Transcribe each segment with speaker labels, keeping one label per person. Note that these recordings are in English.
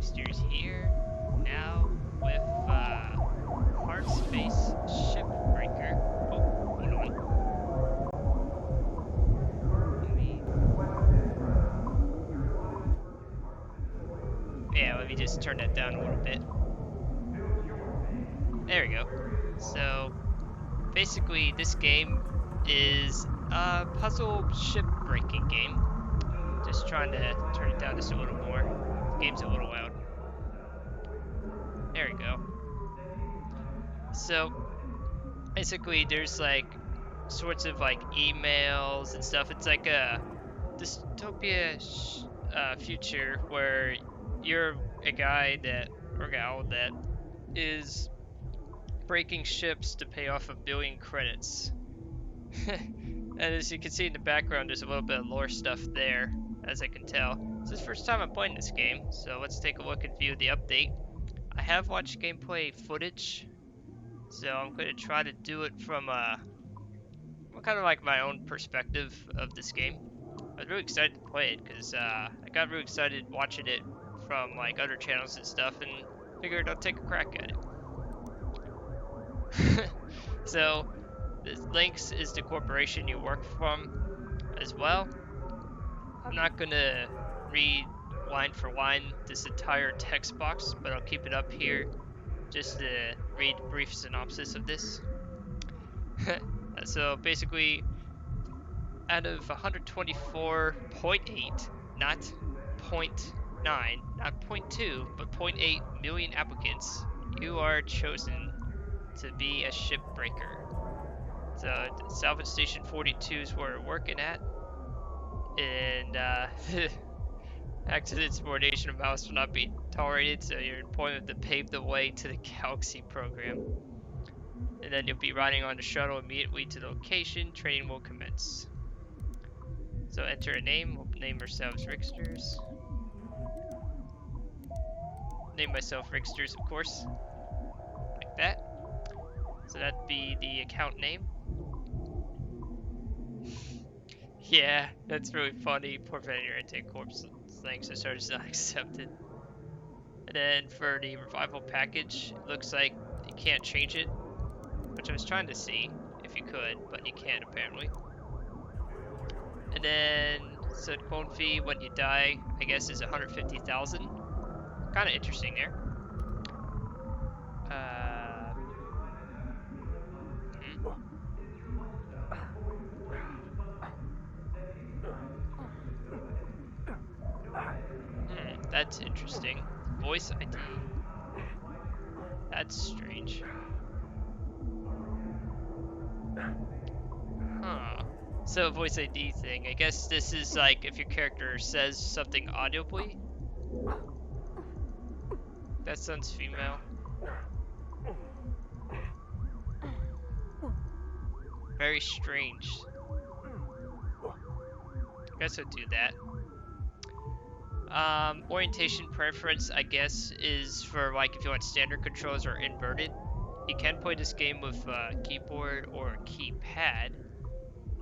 Speaker 1: Rigsters here, now with Hard Space Shipbreaker. Oh, hold on. Let me just turn that down a little bit. There we go. So, basically, this game is a puzzle shipbreaking game. Just trying to turn it down just a little more. The game's a little loud. There we go. So, basically, there's like sorts of like emails and stuff. It's like a dystopia future where you're a guy or gal that is breaking ships to pay off 1,000,000,000 credits. And as you can see in the background, there's a little bit of lore stuff there, as I can tell. This is the first time I'm playing this game, so let's take a look and view the update. I have watched gameplay footage, so I'm going to try to do it from kind of like my own perspective of this game. I was really excited to play it because I got really excited watching it from like other channels and stuff, and figured I'll take a crack at it. So, the Lynx is the corporation you work from as well. I'm not gonna read line for line this entire text box, but I'll keep it up here just to read a brief synopsis of this. So basically, out of 124.8, not 0.9, not 0.2, but 0.8 million applicants, you are chosen to be a shipbreaker. So Salvage Station 42 is where we're working at, and accident subordination of mouse will not be tolerated, so your employment to pave the way to the Galaxy program. And then you'll be riding on the shuttle immediately to the location. Training will commence. So enter a name. We'll name ourselves Rigsters. Name myself Rigsters, of course. Like that. So that'd be the account name. Yeah, that's really funny. Poor vendor anti-corpse thanks to search is not accepted. And then for the revival package, it looks like you can't change it, which I was trying to see if you could, but you can't apparently. And then, so the clone fee when you die, I guess, is 150,000. Kind of interesting there. That's interesting. Voice ID. That's strange. Huh. So voice ID thing. I guess this is like if your character says something audibly. That sounds female. Very strange. I guess I'll do that. Orientation preference, I guess, is for like if you want standard controls or inverted. You can play this game with keyboard or keypad,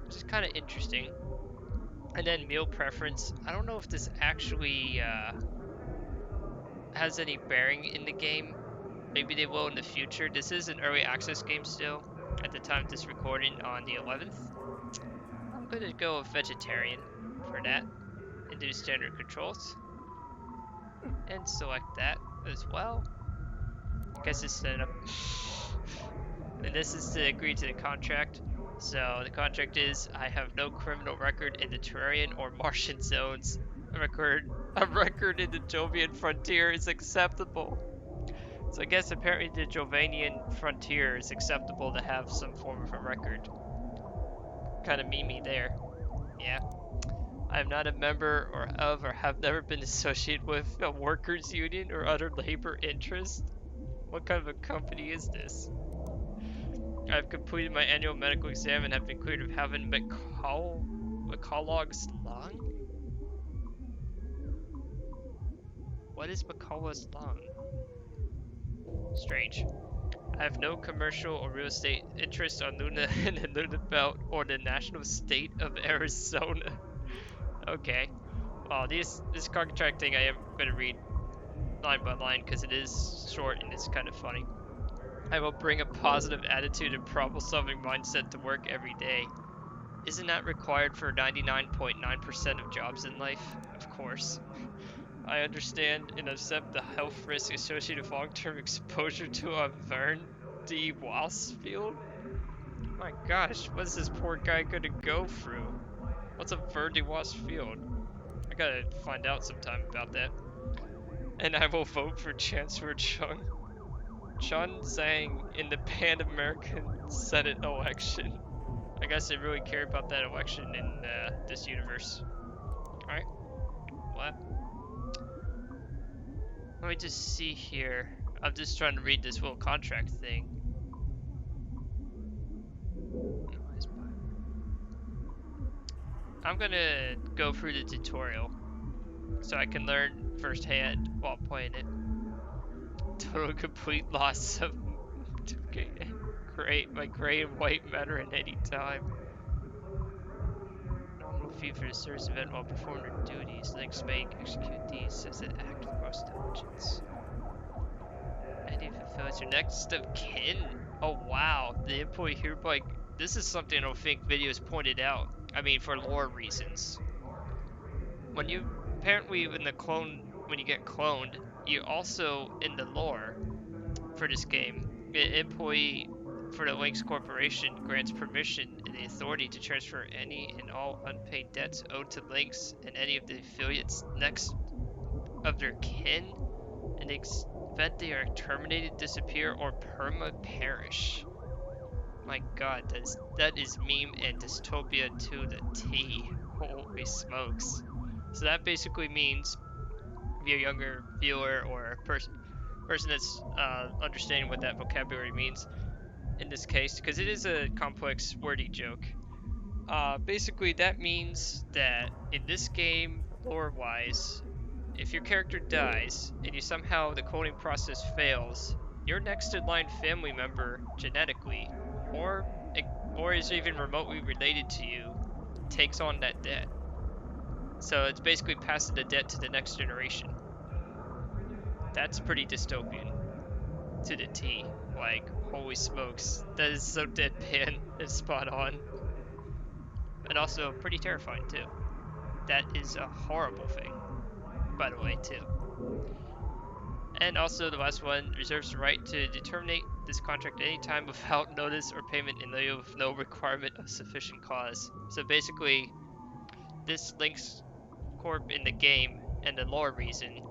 Speaker 1: which is kind of interesting. And then meal preference, I don't know if this actually has any bearing in the game. Maybe they will in the future. This is an early access game still at the time of this recording on the 11th. I'm going to go with vegetarian for that and do standard controls. And select that as well. I guess it's set up. And this is to agree to the contract. So the contract is I have no criminal record in the Terrarian or Martian zones. A record in the Jovian frontier is acceptable. So I guess apparently the Jovanian frontier is acceptable to have some form of a record. Kind of memey there. Yeah. I am not a member or have never been associated with a workers' union or other labor interest. What kind of a company is this? I've completed my annual medical exam and have been cleared of having McCullough's lung? What is McCullough's lung? Strange. I have no commercial or real estate interest on Luna in the Luna Belt or the national state of Arizona. Okay. Well, this contract thing I am going to read line by line because it is short and it's kind of funny. I will bring a positive attitude and problem-solving mindset to work every day. Isn't that required for 99.9% of jobs in life? Of course. I understand and accept the health risk associated with long-term exposure to a Vern D. Wasfield. My gosh, what is this poor guy gonna go through? What's a Vern D. Wasfield? I gotta find out sometime about that. And I will vote for Chancellor Chung Zhang in the Pan American Senate election. I guess they really care about that election in this universe. Alright, what? Let me just see here. I'm just trying to read this little contract thing. I'm gonna go through the tutorial so I can learn firsthand while playing it. Total complete loss of my gray and white matter at any time. Nominal fee for the service event while performing their duties. Links may execute these as an act of gross negligence. And if it fulfills your next of kin. Oh wow, the employee hereby. This is something I don't think videos pointed out. I mean, for lore reasons. When you apparently when you get cloned, you also in the lore for this game, the employee for the Lynx Corporation grants permission and the authority to transfer any and all unpaid debts owed to Lynx and any of the affiliates next of their kin, in the event they are terminated, disappear, or perish. My god, that is meme and dystopia to the T. Holy smokes. So that basically means, if you're a younger viewer or a person that's understanding what that vocabulary means in this case, because it is a complex wordy joke. Basically that means that in this game, lore-wise, if your character dies and you somehow the cloning process fails, your next in line family member genetically or is even remotely related to you takes on that debt. So it's basically passing the debt to the next generation. That's pretty dystopian to the T. Like, holy smokes, that is so deadpan and spot on. And also pretty terrifying too. That is a horrible thing, by the way, too. And also the last one reserves the right to terminate this contract at any time without notice or payment in lieu of no requirement of sufficient cause. So basically, this Lynx Corp in the game and the lore reason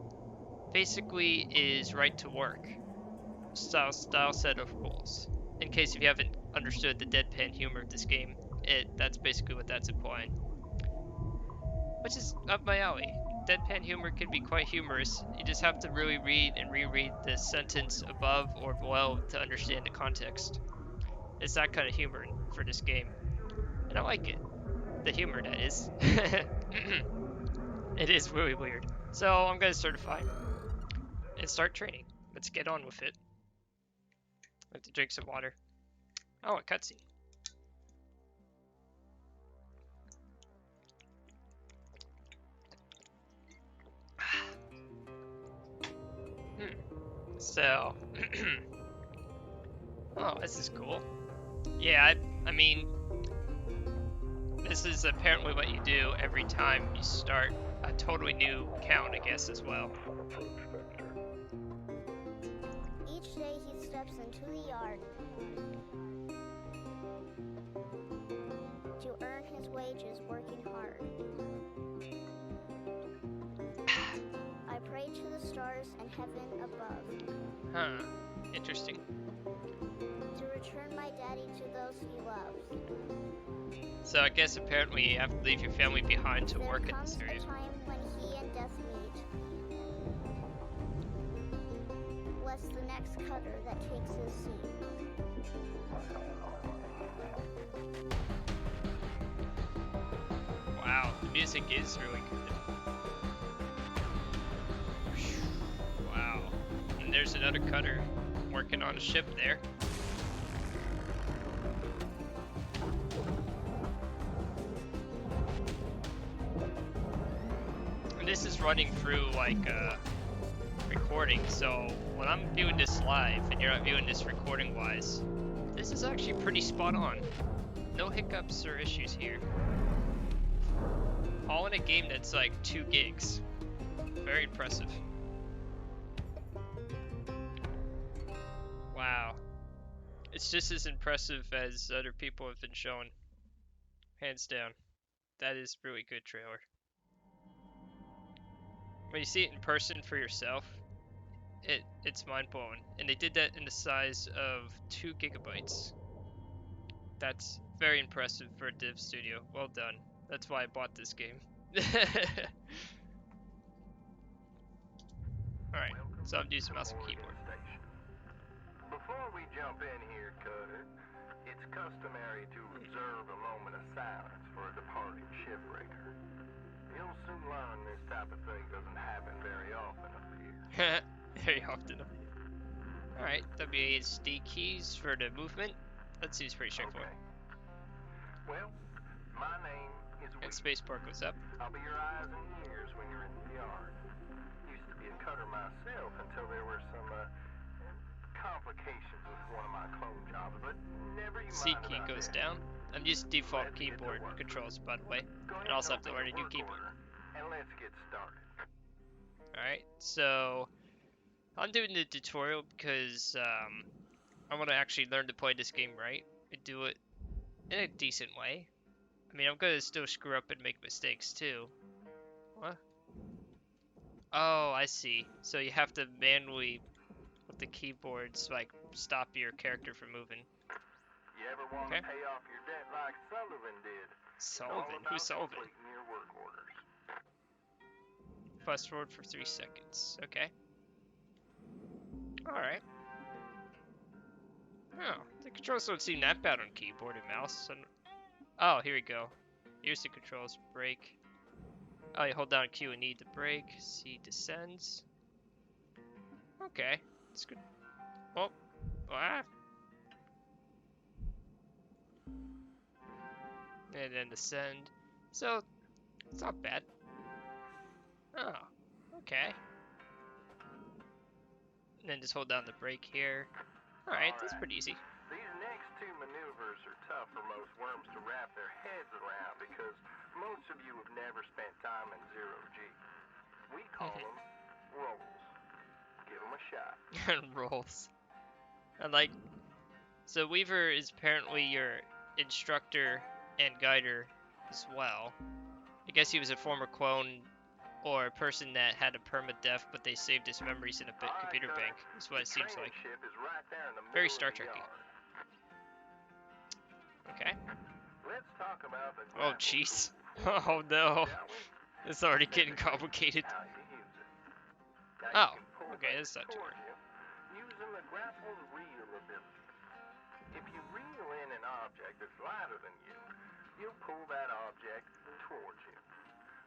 Speaker 1: basically is right to work style set of rules. In case if you haven't understood the deadpan humor of this game, that's basically what that's implying. Which is up my alley. Deadpan humor can be quite humorous. You just have to really read and reread the sentence above or below to understand the context. It's that kind of humor for this game. And I like it. The humor, that is. It is really weird. So I'm going to certify and start training. Let's get on with it. I have to drink some water. Oh, a cutscene. So, oh, this is cool. Yeah, I mean, this is apparently what you do every time you start a totally new count, I guess, as well.
Speaker 2: Each day he steps into the yard to earn his wages working hard. I pray to the stars and heaven above.
Speaker 1: Huh, interesting.
Speaker 2: To return my daddy to those he loves.
Speaker 1: So I guess apparently you have to leave your family behind to
Speaker 2: There
Speaker 1: work in
Speaker 2: comes
Speaker 1: this area.
Speaker 2: a time when he and death meet. Bless the next cutter that takes his seat.
Speaker 1: Wow, the music is really good. Wow. And there's another cutter working on a ship there. And this is running through like recording, so when I'm doing this live and you're not viewing this recording wise, this is actually pretty spot on. No hiccups or issues here. All in a game that's like 2 gigs. Very impressive. Wow. It's just as impressive as other people have been showing. Hands down. That is really good trailer. When you see it in person for yourself, it's mind-blowing. And they did that in the size of 2 gigabytes. That's very impressive for a dev studio. Well done. That's why I bought this game. Alright, so I'm using mouse and keyboard.
Speaker 3: Before we jump in here, Cutter, it's customary to observe a moment of silence for a departing shipbreaker. You'll soon learn this type of thing doesn't happen very often up here.
Speaker 1: Very often. Alright, WASD keys for the movement. That seems pretty straightforward.
Speaker 3: Okay. Well, my name is
Speaker 1: And
Speaker 3: Weed.
Speaker 1: spacebar goes up.
Speaker 3: I'll be your eyes and ears when you're in the yard. Used to be a cutter myself until there were some complications with one of my clone jobs, but never you
Speaker 1: C
Speaker 3: mind
Speaker 1: key
Speaker 3: about
Speaker 1: goes
Speaker 3: that.
Speaker 1: down. I'm using default
Speaker 3: Let's get to
Speaker 1: keyboard
Speaker 3: work.
Speaker 1: controls, by the way.
Speaker 3: Go ahead
Speaker 1: And also have
Speaker 3: and
Speaker 1: to learn a new
Speaker 3: work
Speaker 1: keyboard.
Speaker 3: order, and let's get started.
Speaker 1: Alright, so I'm doing the tutorial because I want to actually learn to play this game right and do it in a decent way. I mean, I'm gonna still screw up and make mistakes too. What? Oh, I see. So you have to manually, with the keyboards, like, stop your character from moving.
Speaker 3: You ever want
Speaker 1: Okay.
Speaker 3: to pay off your debt like Sullivan did?
Speaker 1: Sullivan?
Speaker 3: All
Speaker 1: Who's
Speaker 3: about
Speaker 1: Sullivan?
Speaker 3: completing your work orders.
Speaker 1: Fast forward for 3 seconds. Okay. Alright. Oh, the controls don't seem that bad on keyboard and mouse. Oh, here we go. Here's the controls. Brake. Oh, you hold down Q and E to brake. C descends. Okay, it's good. Oh, ah. And then descend. So, it's not bad. Oh, okay. And then just hold down the brake here. Alright, that's pretty easy.
Speaker 3: These next two maneuvers are tough for most worms to wrap their heads around because most of you have never spent time in zero-G. We call them rolls. Give them a shot.
Speaker 1: Rolls. I like. So Weaver is apparently your instructor and guider as well. I guess he was a former clone or a person that had a permadeath, but they saved his memories in a computer bank. Is what it seems like.
Speaker 3: Ship is right there in the
Speaker 1: Very
Speaker 3: middle
Speaker 1: Star
Speaker 3: of the
Speaker 1: Trekky.
Speaker 3: yard.
Speaker 1: Okay.
Speaker 3: Let's talk about the
Speaker 1: Oh
Speaker 3: grapple
Speaker 1: jeez.
Speaker 3: tool,
Speaker 1: Oh no.
Speaker 3: shall we?
Speaker 1: It's already getting complicated.
Speaker 3: How you use it. Now
Speaker 1: Oh,
Speaker 3: you can pull
Speaker 1: okay,
Speaker 3: things
Speaker 1: that's not too
Speaker 3: toward
Speaker 1: hard.
Speaker 3: you using the grapple's reel ability. If you reel in an object that's lighter than you, you'll pull that object towards you.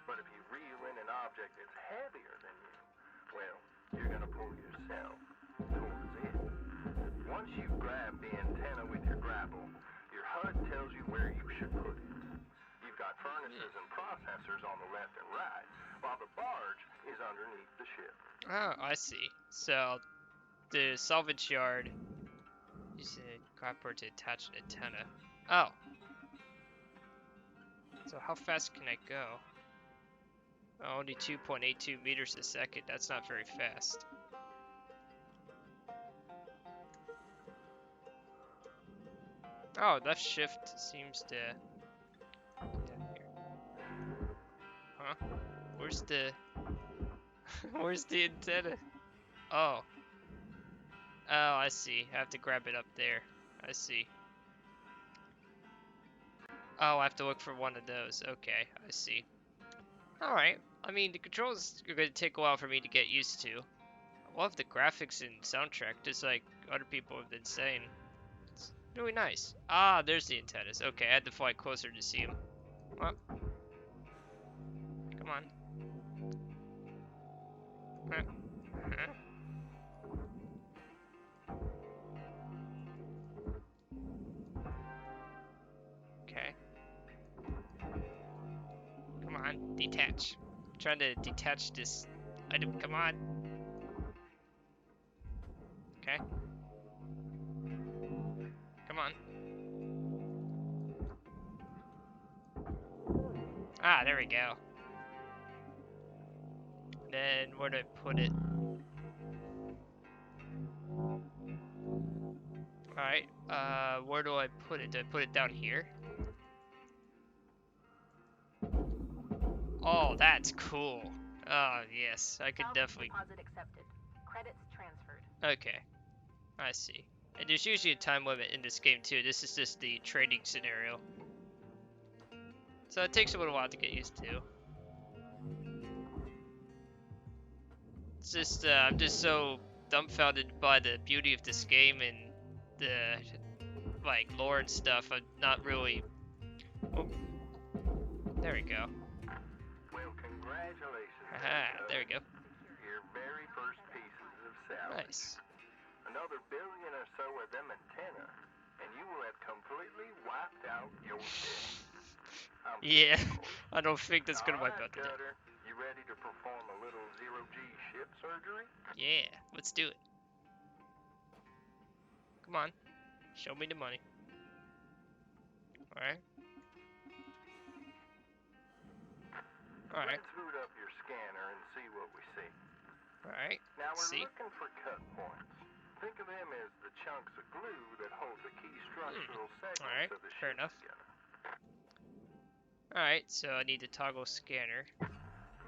Speaker 3: But if you reel in an object that's heavier than you, well, you're going to pull yourself towards it. Once you've grabbed the antenna with your grapple, your HUD tells you where you should put it. You've got furnaces and processors on the left and right, while the barge is underneath the ship.
Speaker 1: Oh, I see. So, the salvage yard using a grapper to attach an antenna. Oh. So how fast can I go? Oh, only 2.82 meters a second. That's not very fast. Oh, left shift seems to... Down here. Huh? Where's the... Where's the antenna? Oh. Oh, I see. I have to grab it up there. I see. Oh, I have to look for one of those. Okay, I see. Alright. I mean, the controls are going to take a while for me to get used to. I love the graphics and soundtrack, just like other people have been saying. It's really nice. Ah, there's the antennas. Okay, I had to fly closer to see them. Well, come on. Okay. Come on, detach. I'm trying to detach this item. Come on. Okay. Come on. Ah, there we go. Then where do I put it? Alright, where do I put it? Do I put it down here? Oh, that's cool. Oh, yes, I could definitely...
Speaker 4: Deposit accepted. Credits transferred.
Speaker 1: Okay, I see. And there's usually a time limit in this game too. This is just the trading scenario. So it takes a little while to get used to. It's just, I'm just so dumbfounded by the beauty of this game and the, like, lore and stuff. I'm not really... Oh, there we go.
Speaker 3: Well, congratulations.
Speaker 1: Aha, there we go.
Speaker 3: Your very first pieces of salvage.
Speaker 1: Nice.
Speaker 3: Another billion or so of them antenna, and you will have completely wiped out your debt.
Speaker 1: Yeah, I don't think that's gonna wipe out the debt.
Speaker 3: Cutter, you ready to perform a little zero-G ship surgery?
Speaker 1: Yeah, let's do it. Come on, show me the money. Alright. Alright.
Speaker 3: Let's boot up your scanner and see what we see.
Speaker 1: Alright.
Speaker 3: Now we're
Speaker 1: See?
Speaker 3: looking for cut points. Think of them as the chunks of glue that hold the key structural segments
Speaker 1: Alright,
Speaker 3: of the
Speaker 1: fair
Speaker 3: ship
Speaker 1: enough.
Speaker 3: together.
Speaker 1: Alright, so I need to toggle scanner.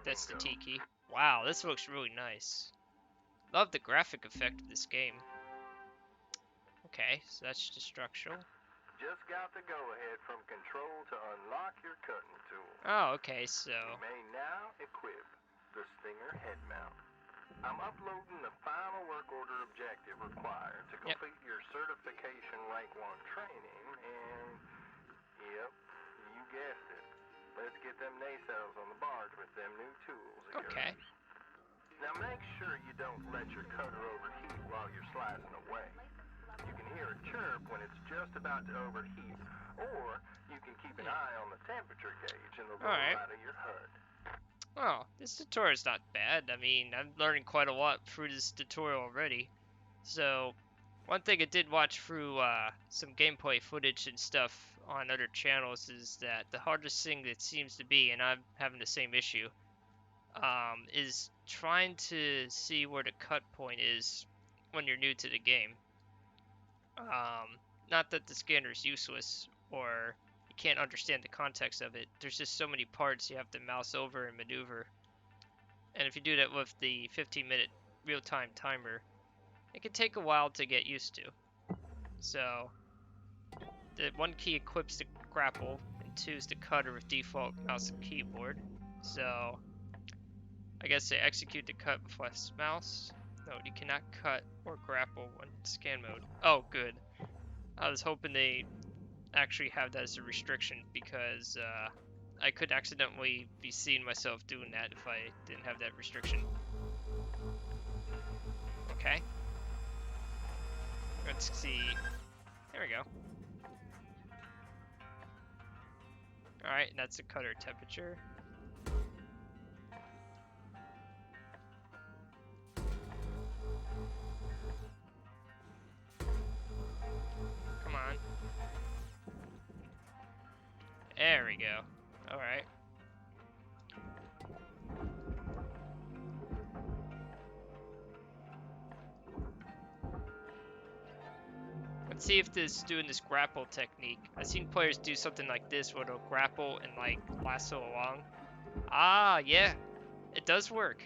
Speaker 1: That's the T key. Wow, this looks really nice. Love the graphic effect of this game. Okay, so that's the structural.
Speaker 3: Just got the go-ahead from control to unlock your cutting tool.
Speaker 1: Oh, okay, so...
Speaker 3: You may now equip the Stinger head mount. I'm uploading the final work order objective required to complete your certification rank 1 training, and yep, you guessed it. Let's get them nacelles on the barge with them new tools of
Speaker 1: Okay.
Speaker 3: yours. Now make sure you don't let your cutter overheat while you're slicing away. You can hear a chirp when it's just about to overheat, or you can keep an eye on the temperature gauge in the lower
Speaker 1: Alright.
Speaker 3: right of your HUD.
Speaker 1: Oh, this tutorial's not bad. I mean, I'm learning quite a lot through this tutorial already. So, one thing I did watch through some gameplay footage and stuff on other channels is that the hardest thing that seems to be, and I'm having the same issue, is trying to see where the cut point is when you're new to the game. Not that the scanner is useless or you can't understand the context of it. There's just so many parts you have to mouse over and maneuver. And if you do that with the 15-minute real-time timer, it can take a while to get used to. So, the 1 key equips the grapple, and 2 is the cutter with default mouse and keyboard. So, I guess I execute the cut with left mouse. No, you cannot cut or grapple when in scan mode. Oh, good. I was hoping they actually have that as a restriction because I could accidentally be seeing myself doing that if I didn't have that restriction. Okay. Let's see. There we go. Alright, that's the cutter temperature. Come on. There we go. Alright. Let's see if this doing this grapple technique. I've seen players do something like this where they'll grapple and like lasso along. Ah, yeah. It does work.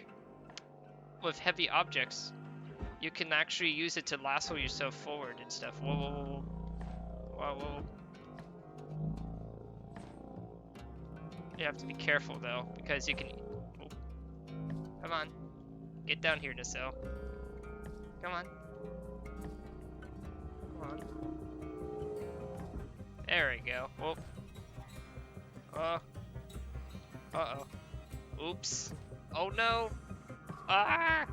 Speaker 1: With heavy objects. You can actually use it to lasso yourself forward and stuff. Whoa, whoa, whoa, whoa. Whoa, whoa. You have to be careful though, because you can... Oh. Come on. Get down here, nacelle. Come on. Come on. There we go. Whoop. Uh-oh. Oops. Oh no! Ah!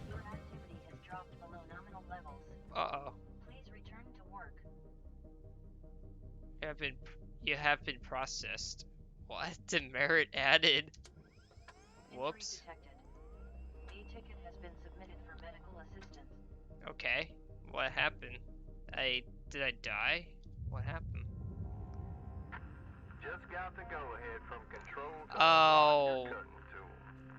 Speaker 4: Your activity has dropped below nominal levels.
Speaker 1: Uh-oh.
Speaker 4: Please return to work.
Speaker 1: You have been processed. What? Demerit added? Whoops.
Speaker 4: Injury detected. D-ticket has been submitted for medical assistance.
Speaker 1: Okay. What happened? Did I die? What happened?
Speaker 3: Just got the go-ahead from control to unlock your
Speaker 1: Oh,
Speaker 3: cutting tool.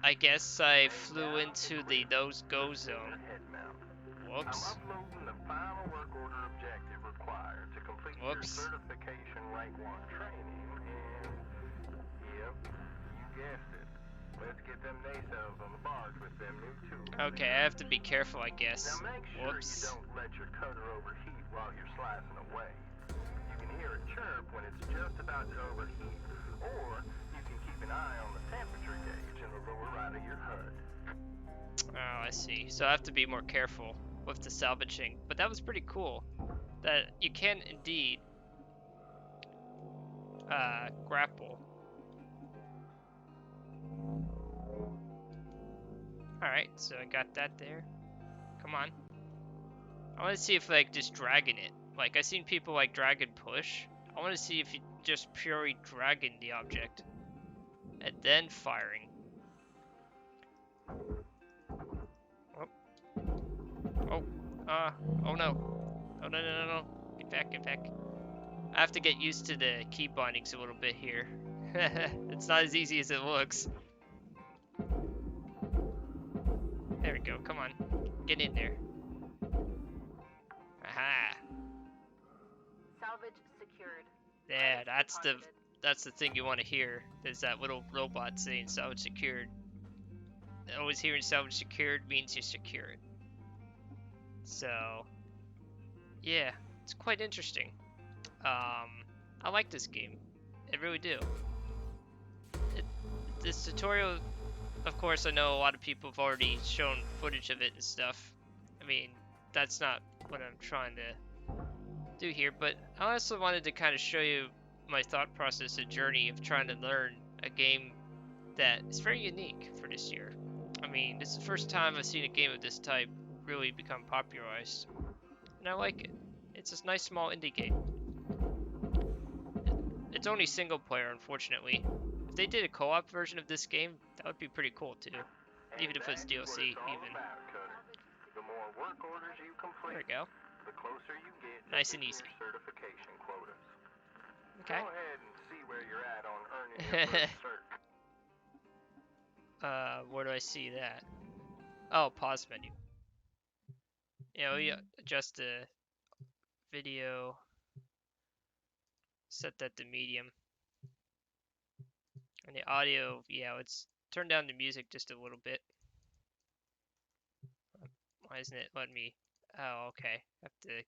Speaker 1: I guess I flew
Speaker 3: Now,
Speaker 1: into the
Speaker 3: equip
Speaker 1: no-go
Speaker 3: the center
Speaker 1: zone.
Speaker 3: head mount. I'm
Speaker 1: Whoops.
Speaker 3: uploading the final work order objective required to complete your
Speaker 1: Whoops.
Speaker 3: certification rank 1 training, and yep, you guessed it. Let's get them nacelles on the barge with them new tools.
Speaker 1: Okay, I have to be careful, I
Speaker 3: Now
Speaker 1: guess.
Speaker 3: make sure you
Speaker 1: Whoops.
Speaker 3: don't let your cutter overheat while you're slicing away. You can hear it chirp when it's just about to overheat, or you can keep an eye on the temperature gauge in the lower right of your HUD.
Speaker 1: Oh, I see. So I have to be more careful with the salvaging. But that was pretty cool. That you can indeed grapple. Alright, so I got that there. Come on. I want to see if like just dragging it. Like I seen people like drag and push. I want to see if you just purely dragging the object and then firing. Oh, oh, oh no. Oh no, no, no, no. Get back, get back. I have to get used to the key bindings a little bit here. It's not as easy as it looks. There we go, come on. Get in there. Aha.
Speaker 4: Salvage secured.
Speaker 1: Yeah,
Speaker 4: Credits deposited.
Speaker 1: that's the thing you want to hear. Is that little robot saying salvage secured. Always hearing salvage secured means you secure it. So, yeah, it's quite interesting. I like this game. I really do. This tutorial, of course, I know a lot of people have already shown footage of it and stuff. I mean, that's not what I'm trying to do here, but I also wanted to kind of show you my thought process and journey of trying to learn a game that is very unique for this year. I mean, this is the first time I've seen a game of this type really become popularized, and I like it. It's a nice small indie game. It's only single player, unfortunately. If they did a co-op version of this game, that would be pretty cool too. Even if it's
Speaker 3: That's what
Speaker 1: DLC,
Speaker 3: it's all
Speaker 1: even.
Speaker 3: about, Cutter. The more work orders you
Speaker 1: There
Speaker 3: complete,
Speaker 1: we go.
Speaker 3: the closer you get to
Speaker 1: Nice and
Speaker 3: hitting
Speaker 1: easy.
Speaker 3: your certification quotas.
Speaker 1: Okay.
Speaker 3: Go ahead and see where you're at on earning your first cert.
Speaker 1: Where do I see that? Oh, pause menu. Yeah, we adjust the video, set that to medium. And the audio, yeah, let's turn down the music just a little bit. Why isn't it letting me? Oh, okay. I have to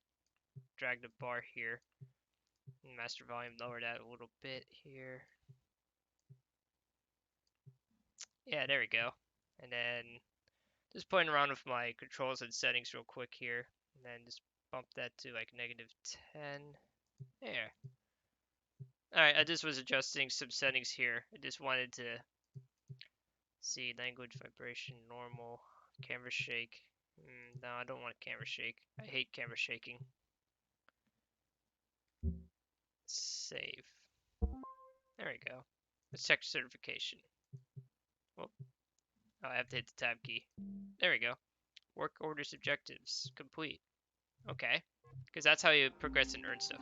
Speaker 1: drag the bar here. Master volume, lower that a little bit here. Yeah, there we go. And then just playing around with my controls and settings real quick here. And then just bump that to like -10. There. Alright, I just was adjusting some settings here. I just wanted to see language, vibration, normal, camera shake. No, I don't want camera shake. I hate camera shaking. Save. There we go. Let's check certification. Well, oh, I have to hit the tab key. There we go. Work orders objectives complete. Okay, because that's how you progress and earn stuff.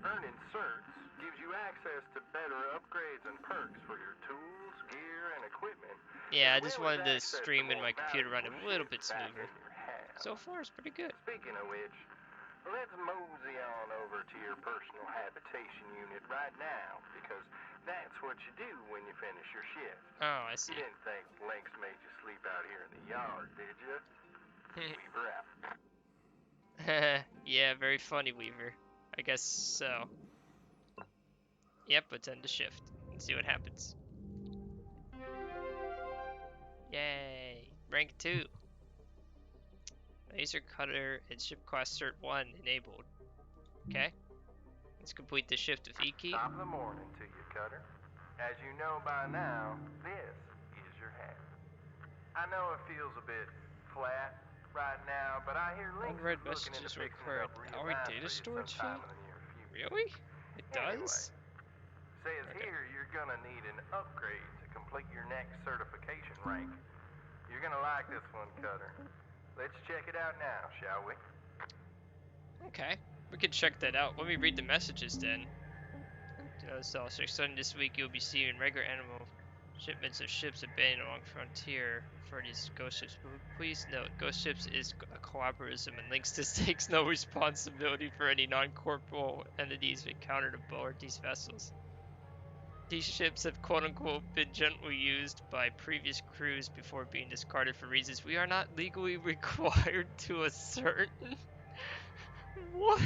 Speaker 3: Earning certs gives you access to better upgrades and perks for your tools, gear, and equipment.
Speaker 1: Yeah, I
Speaker 3: as
Speaker 1: just
Speaker 3: well as
Speaker 1: wanted to
Speaker 3: access to
Speaker 1: stream in
Speaker 3: more
Speaker 1: my computer run
Speaker 3: valuable
Speaker 1: a little
Speaker 3: shit
Speaker 1: bit
Speaker 3: back
Speaker 1: smoother.
Speaker 3: in your house.
Speaker 1: So far, it's pretty good.
Speaker 3: Speaking of which, let's mosey on over to your personal habitation unit right now, because that's what you do when you finish your shift.
Speaker 1: Oh, I see.
Speaker 3: You didn't think Lynx made you sleep out here in the yard, did you? Weaver out.
Speaker 1: Yeah, very funny, Weaver. I guess so. Yep, let's end the shift and see what happens. Yay! Rank 2. Laser cutter and ship class cert 1 enabled. Okay. Let's complete the shift with E key.
Speaker 3: Top of the morning to you, Cutter. As you know by now, this is your hat. I know it feels a bit flat right now, but I hear Lynx
Speaker 1: Unread
Speaker 3: is looking into
Speaker 1: messages
Speaker 3: fixing it
Speaker 1: required
Speaker 3: up real
Speaker 1: hourly
Speaker 3: nice
Speaker 1: data
Speaker 3: for you
Speaker 1: storage fee?
Speaker 3: sometime in the near future.
Speaker 1: Really? It
Speaker 3: Anyway,
Speaker 1: does?
Speaker 3: says
Speaker 1: Okay.
Speaker 3: here you're gonna need an upgrade to complete your next certification rank. You're gonna like this one, Cutter. Let's check it out now, shall we?
Speaker 1: Okay, we can check that out. Let me read the messages then. So, starting this week, you'll be seeing regular animal shipments of ships abandoned along frontier for these ghost ships. But please note, ghost ships is a collaborism, and Linksys takes no responsibility for any non-corporeal entities encountered aboard these vessels. These ships have quote-unquote been gently used by previous crews before being discarded for reasons we are not legally required to assert. What?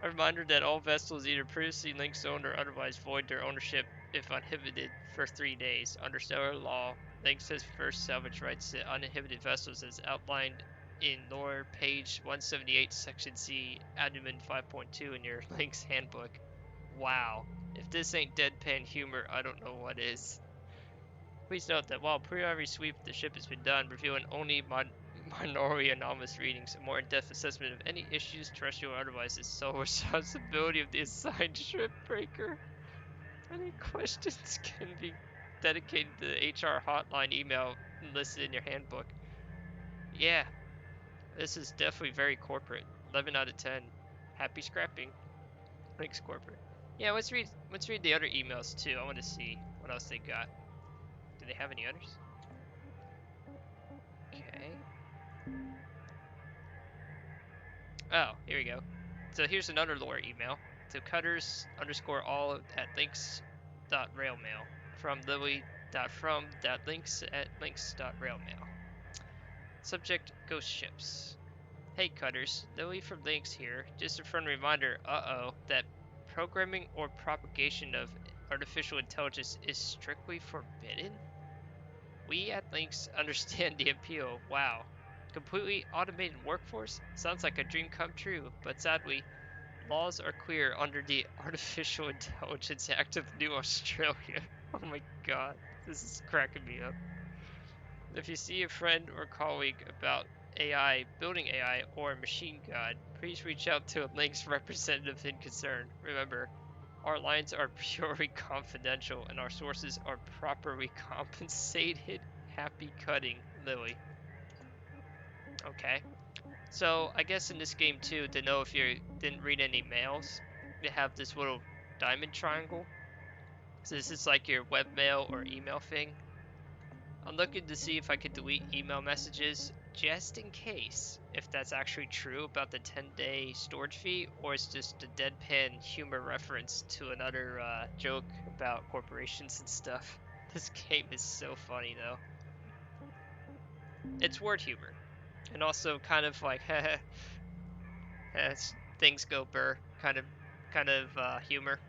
Speaker 1: A reminder that all vessels either previously Lynx owned or otherwise void their ownership if uninhibited for 3 days. Under stellar law, Lynx has first salvage rights to uninhibited vessels as outlined in lore page 178 section C, Admin 5.2 in your Lynx handbook. Wow. If this ain't deadpan humor, I don't know what is. Please note that while a preliminary sweep of the ship has been done, revealing only minority anomalous readings, a more in-depth assessment of any issues, terrestrial or otherwise, is sole responsibility of the assigned ship breaker. Any questions can be dedicated to the HR hotline email listed in your handbook. Yeah, this is definitely very corporate. 11 out of 10. Happy scrapping. Thanks, corporate. Yeah, let's read the other emails too. I want to see what else they got. Do they have any others? Okay. Oh, here we go. So here's another lore email to cutters underscore all at links.railmail from lily.from.links at links.railmail. Subject ghost ships. Hey cutters, Lily from Links here. Just a friendly reminder, that programming or propagation of artificial intelligence is strictly forbidden? We at Links understand the appeal. Wow. Completely automated workforce? Sounds like a dream come true, but sadly, laws are clear under the Artificial Intelligence Act of New Australia. Oh my god, this is cracking me up. If you see a friend or colleague about AI, building AI, or machine god, please reach out to a Link's representative in concern. Remember, our lines are purely confidential and our sources are properly compensated. Happy cutting, Lily. Okay. So, I guess in this game too, to know if you didn't read any mails, you have this little diamond triangle. So this is like your webmail or email thing. I'm looking to see if I could delete email messages just in case, if that's actually true about the 10-day storage fee, or it's just a deadpan humor reference to another joke about corporations and stuff. This game is so funny though. It's word humor, and also kind of like as things go burr kind of humor.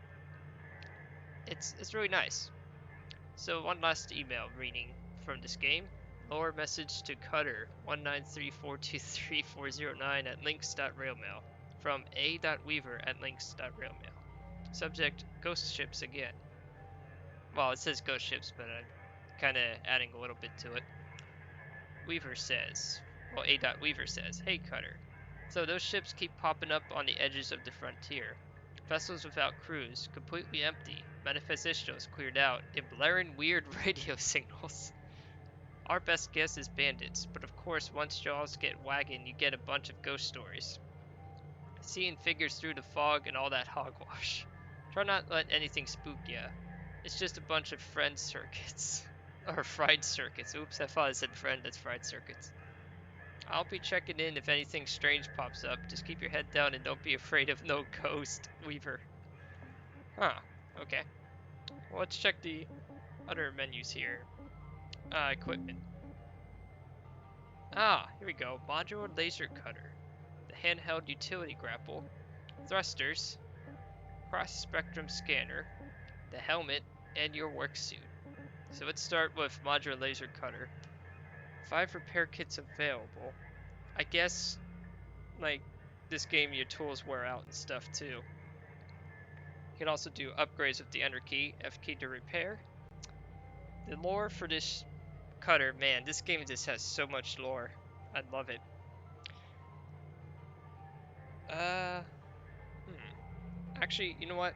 Speaker 1: It's really nice. So one last email reading from this game. Lower message to Cutter 193423409 at links.railmail from a.weaver at links.railmail. Subject ghost ships again. Well, it says ghost ships, but I'm kind of adding a little bit to it. Weaver says, well, a.weaver says, hey Cutter. So those ships keep popping up on the edges of the frontier. Vessels without crews, completely empty, manifestations cleared out, and blaring weird radio signals. Our best guess is bandits, but of course once jaws get wagging you get a bunch of ghost stories. Seeing figures through the fog and all that hogwash. Try not to let anything spook ya. It's just a bunch of friend circuits. Or fried circuits. Oops, I thought I said friend, that's fried circuits. I'll be checking in if anything strange pops up. Just keep your head down and don't be afraid of no ghost, Weaver. Huh, okay. Well, let's check the other menus here. Equipment. Ah, here we go. Modular laser cutter. The handheld utility grapple. Thrusters. Cross-spectrum scanner. The helmet. And your work suit. So let's start with modular laser cutter. 5 repair kits available. I guess, like, this game your tools wear out and stuff too. You can also do upgrades with the enter key, F key to repair. The lore for this cutter, man, this game just has so much lore. I love it. Actually, you know what?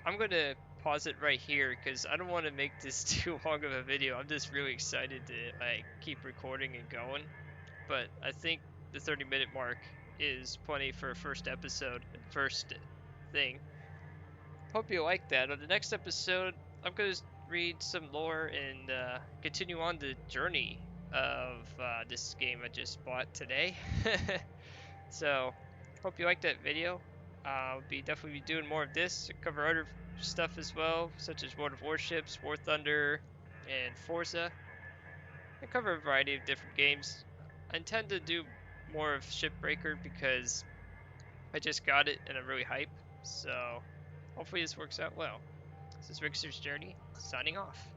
Speaker 1: I'm gonna pause it right here because I don't want to make this too long of a video. I'm just really excited to like keep recording and going. but I think the 30-minute mark is plenty for a first episode, first thing. Hope you like that. On the next episode, I'm going to read some lore and continue on the journey of this game I just bought today. So, hope you liked that video. I'll be definitely doing more of this, cover other stuff as well, such as World of Warships, War Thunder, and Forza. I cover a variety of different games. I intend to do more of Shipbreaker because I just got it and I'm really hyped. So hopefully this works out well. This is Rigsters Journey, signing off.